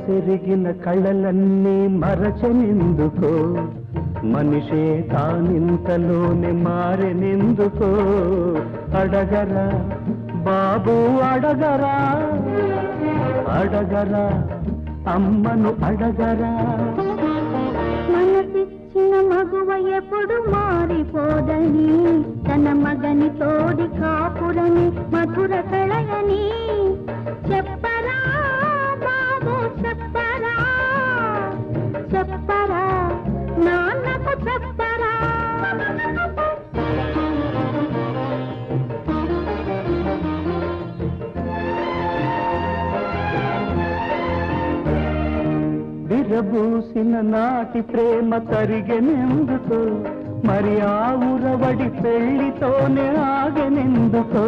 మనసెరిగిన కళలన్నీ మరచనెందుకో, మనిషే తానింతలోనే మారెనెందుకో. అడగరా బాబు అడగరా, అడగరా అమ్మను అడగరా. మనసిచ్చిన మగువ ఎప్పుడు మారిపోదని, తన మగని తోడి కాపురని మధుర కళయని చెప్పరా బాబు చెప్పరా, చెప్పరా నాన్నకు చెప్పరా. విరబూసిన నాటి ప్రేమ తరిగెనెందుకో, మరి ఆ ఉరవడి పెళ్లితోనే ఆగెనెందుకో.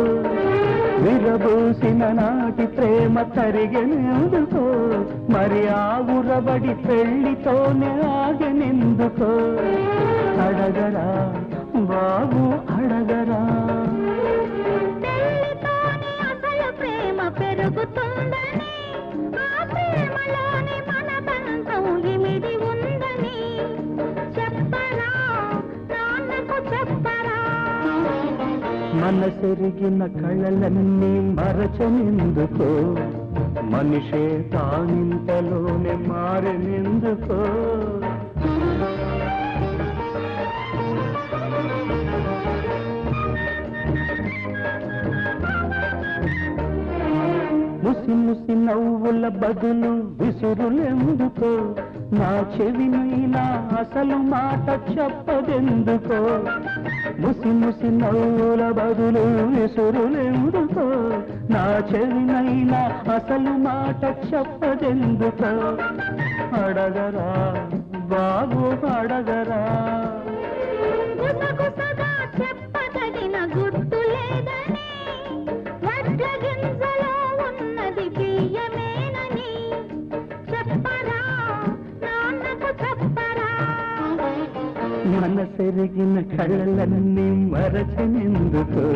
విరబూసిన నాటి ప్రేమ తరిగెనెందుకో, మరి ఆ ఉరవడి పెళ్లితోనే ఆగెనెందుకో. అడగరా బాబు అడగరా. పెళ్లితోనే అసలు ప్రేమ పెరుగుతుందని, ఆ ప్రేమలోని మన బంధం ఇమిడి ఉందని చెప్పరా నాన్నకు చెప్పరా. మనసెరిగిన కళలన్నీ మరచనెందుకో, మనిషే తానింతలోనే మారెనెందుకో. ముసి ముసి నవ్వుల బదులు విసురులెందుకో, నా చెవినైనా అసలు మాట చెప్పదెందుకో. ముసి ముసి నవ్వుల బదులు విసురులెందుకో, నా చెవినైనా అసలు మాట చెప్పదెందుకో. అడగరా బాబు అడగరా. గుసగుసగా చెప్పదగిన గుర్తు లేదని, వడ్ల గింజలో ఉన్నది బియ్యమేనని చెప్పరా నాన్నకు చెప్పరా. మనసెరిగిన కళలన్నీ మరచనెందుకో,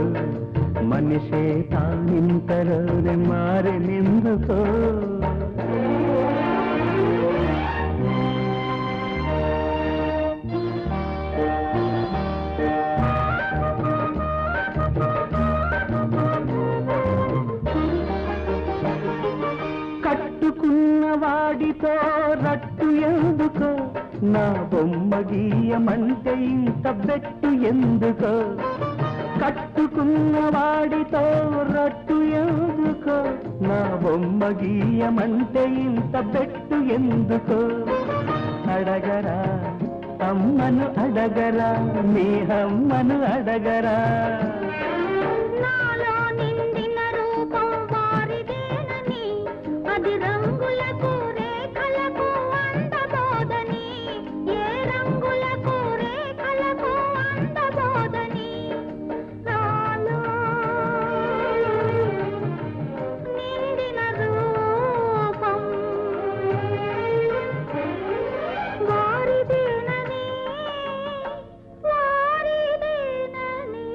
మనిషే తానింతలోనే మారెనెందుకో. కట్టుకున్న వాడితో రట్టు ఎందుకో, నా బొమ్మ గీయమంటే ఇంత బెట్టు ఎందుకో. కట్టుకున్న వాడితో రట్టు ఎందుకో, నా బొమ్మ గీయమంటే ఇంత బెట్టు ఎందుకో. అడగరా అమ్మను అడగరా, నీ అమ్మను అడగరా. నాలో నిండిన రూపం వారిదేనని, అది రంగులకు రేఖలకు అందబోదని, ఏ రంగులకు రేఖలకు అందబోదని. నాలో నిండిన రూపం వారిదేనని, వారిదేనని.